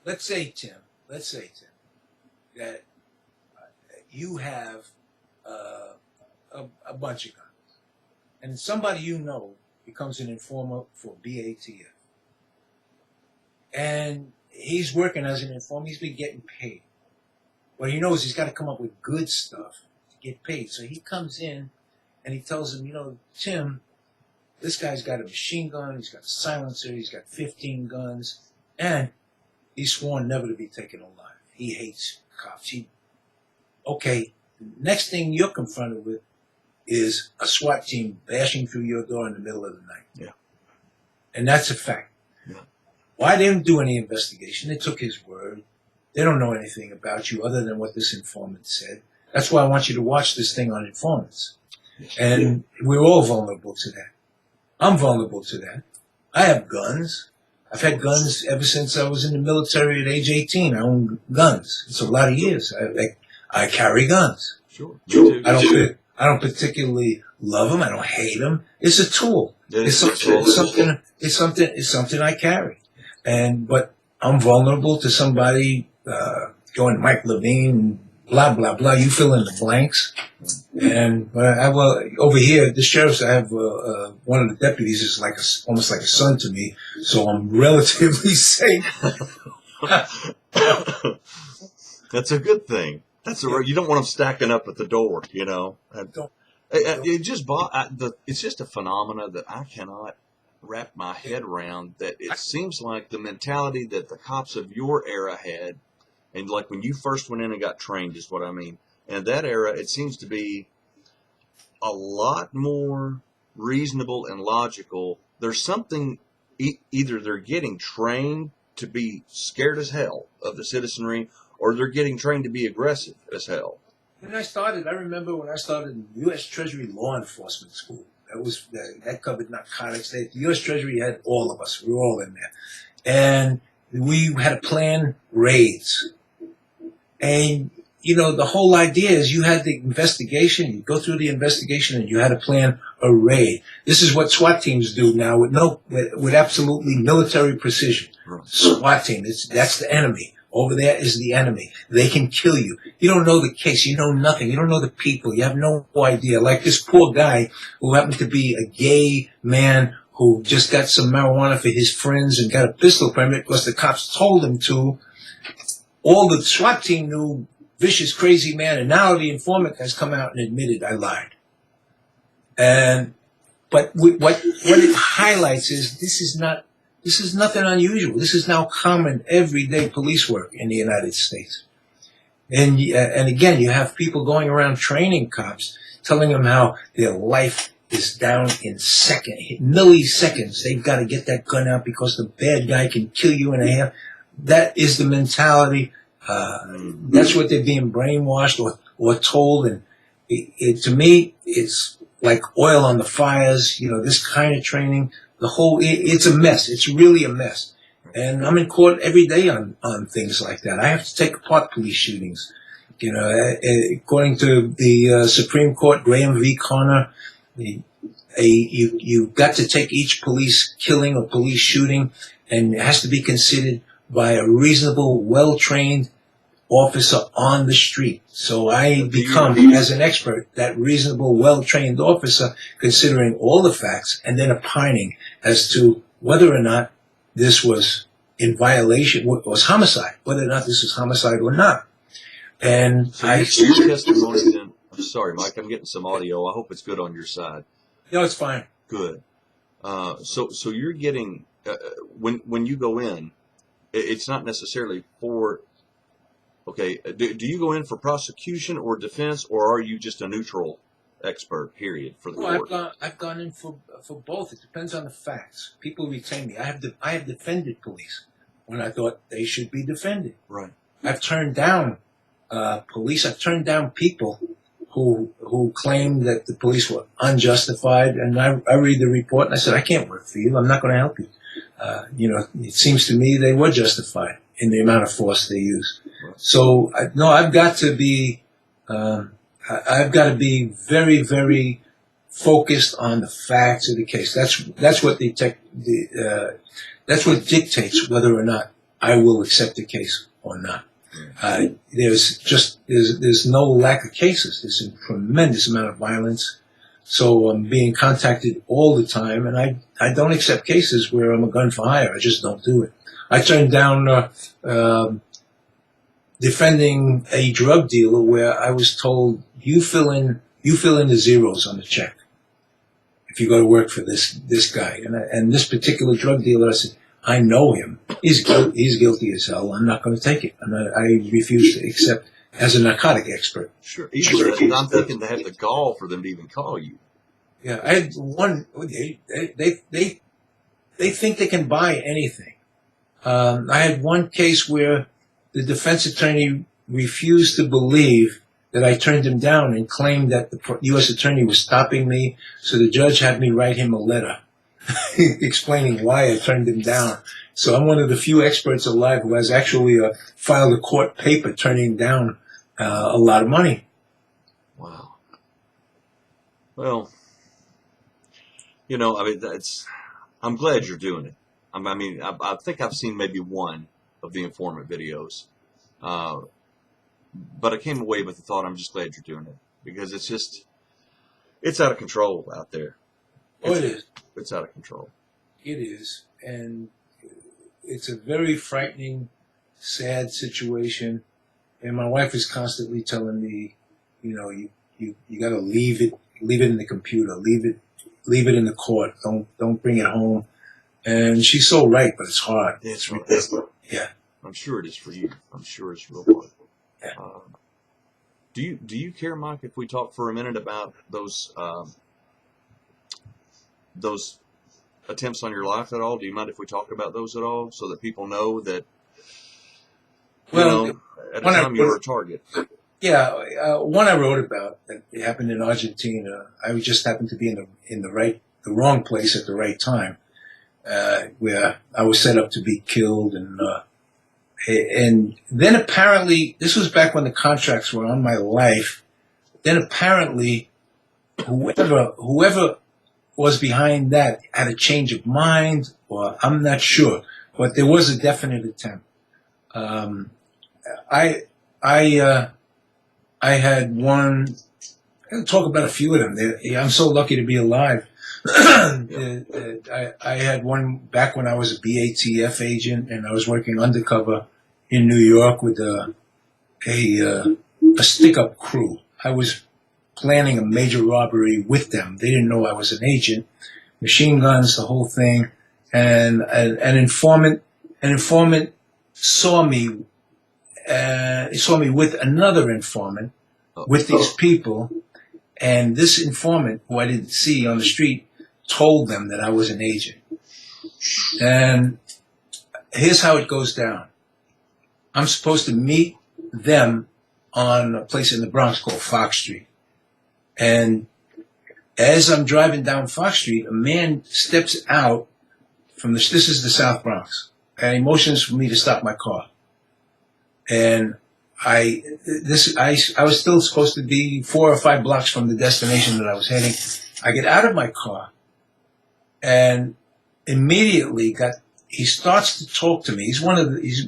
let's say, Tim, that you have a bunch of guns, and somebody you know becomes an informer for BATF, and he's working as an informer. He's been getting paid. Well, he knows he's got to come up with good stuff to get paid. So he comes in and he tells him, Tim, this guy's got a machine gun, he's got a silencer, he's got 15 guns, and he's sworn never to be taken alive. He hates cops. Okay, next thing you're confronted with is a SWAT team bashing through your door in the middle of the night. Yeah. And that's a fact. Yeah. Why they didn't do any investigation? They took his word. They don't know anything about you other than what this informant said. That's why I want you to watch this thing on informants. And we're all vulnerable to that. I'm vulnerable to that. I have guns. I've had guns ever since I was in the military at age 18. I own guns. It's a lot of years. I carry guns. Sure. I don't particularly love them. I don't hate them. It's a tool. It's something I carry. But I'm vulnerable to somebody going Mike Levine, blah blah blah. You fill in the blanks. And over here, the sheriff's, I have one of the deputies is almost like a son to me, so I'm relatively safe. That's a good thing. You don't want them stacking up at the door, It's just a phenomena that I cannot wrap my head around. That it seems like the mentality that the cops of your era had, and like when you first went in and got trained, is what I mean. And that era, it seems to be a lot more reasonable and logical. There's something, either they're getting trained to be scared as hell of the citizenry, or they're getting trained to be aggressive as hell. I remember when I started in U.S. Treasury Law Enforcement School. That covered narcotics. The U.S. Treasury had all of us. We were all in there. And we had to plan raids. And the whole idea is you had the investigation, you go through the investigation, and you had to plan a raid. This is what SWAT teams do now with absolutely military precision. Right. SWAT team, that's the enemy. Over there is the enemy. They can kill you. You don't know the case. You know nothing. You don't know the people. You have no idea. Like this poor guy who happened to be a gay man who just got some marijuana for his friends and got a pistol permit because the cops told him to. All the SWAT team knew, vicious, crazy man, and now the informant has come out and admitted, I lied. But what it highlights is this is nothing unusual. This is now common, everyday police work in the United States. And again, you have people going around training cops, telling them how their life is down in milliseconds. They've got to get that gun out because the bad guy can kill you in a half. That is the mentality. That's what they're being brainwashed or told. And to me, it's like oil on the fires. This kind of training, it's a mess. It's really a mess. And I'm in court every day on things like that. I have to take apart police shootings. According to the Supreme Court, Graham v. Connor, you got to take each police killing or police shooting, and it has to be considered by a reasonable, well-trained officer on the street. So I become, as an expert, that reasonable, well-trained officer, considering all the facts and then opining as to whether or not this was in violation, was homicide, whether or not this was homicide or not. And so your testimony then, I'm sorry, Mike, I'm getting some audio. I hope it's good on your side. No, it's fine. Good. So you're getting, when you go in, it's not necessarily for, okay, do you go in for prosecution or defense, or are you just a neutral expert, period, for the court? I've gone in for both. It depends on the facts. People retain me. I have defended police when I thought they should be defended. Right. I've turned down police. I've turned down people who claim that the police were unjustified, and I read the report and I said, I can't work for you. I'm not going to help you. It seems to me they were justified in the amount of force they used. So I've got to be very, very focused on the facts of the case. That's what dictates whether or not I will accept the case or not. There's no lack of cases. There's a tremendous amount of violence. So I'm being contacted all the time, and I don't accept cases where I'm a gun for hire. I just don't do it. I turned down defending a drug dealer where I was told, you fill in the zeros on the check if you go to work for this guy. And this particular drug dealer, I said, I know him. He's guilty as hell. I'm not going to take it. I refuse to accept as a narcotic expert. Sure. Even I'm thinking they have the gall for them to even call you. Yeah, I had one. They think they can buy anything. I had one case where the defense attorney refused to believe that I turned him down and claimed that the U.S. attorney was stopping me. So the judge had me write him a letter explaining why I turned him down. So I'm one of the few experts alive who has actually filed a court paper turning down a lot of money. Wow. Well, you know, I mean, I'm glad you're doing it. I mean, I think I've seen maybe one of the informant videos, but I came away with the thought, I'm just glad you're doing it, because it's out of control out there. It is. It's out of control. It is, and it's a very frightening, sad situation. And my wife is constantly telling me, you know, you got to leave it in the computer, leave it in the court. Don't bring it home. And she's so right, but it's hard. It's ridiculous. Yeah. I'm sure it is for you. I'm sure it's real hard. Yeah. Do you care, Mike, if we talk for a minute about those attempts on your life at all? Do you mind if we talk about those at all, so that people know that, at a time you were a target? Yeah, one I wrote about that it happened in Argentina. I just happened to be in the wrong place at the right time, where I was set up to be killed, and then apparently this was back when the contracts were on my life. Then apparently, whoever was behind that had a change of mind, or I'm not sure, but there was a definite attempt. I had one. I'll talk about a few of them. I'm so lucky to be alive. I had one back when I was a BATF agent, and I was working undercover in New York with a stick-up crew. I was planning a major robbery with them. They didn't know I was an agent. Machine guns, the whole thing. And an informant saw me with another informant, with these people. And this informant, who I didn't see on the street, told them that I was an agent. And here's how it goes down. I'm supposed to meet them on a place in the Bronx called Fox Street. And as I'm driving down Fox Street, a man steps out from this is the South Bronx, and he motions for me to stop my car. And I was still supposed to be 4 or 5 blocks from the destination that I was heading. I get out of my car, and immediately he starts to talk to me. He's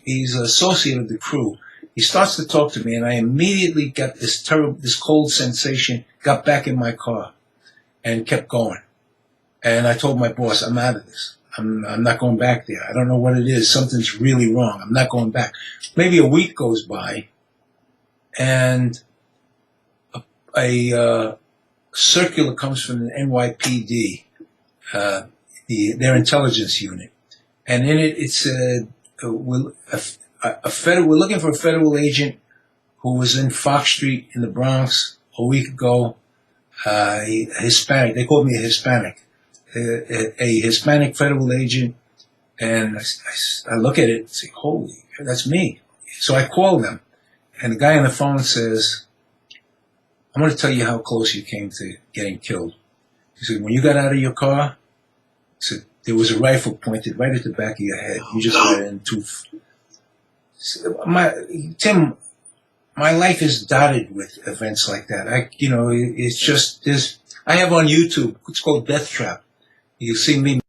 he's an associate of the crew. He starts to talk to me, and I immediately got this cold sensation, got back in my car, and kept going. And I told my boss, I'm out of this. I'm not going back there. I don't know what it is. Something's really wrong. I'm not going back. Maybe a week goes by, and a circular comes from the NYPD, their intelligence unit. And in it said, we're looking for a federal agent who was in Fox Street in the Bronx a week ago, Hispanic. They called me a Hispanic. A Hispanic federal agent, and I look at it and say, holy, that's me. So I call them, and the guy on the phone says, I'm going to tell you how close you came to getting killed. He said, when you got out of your car, he said, there was a rifle pointed right at the back of your head. You just got in Tim, my life is dotted with events like that. It's just, I have on YouTube, it's called Death Trap. You see me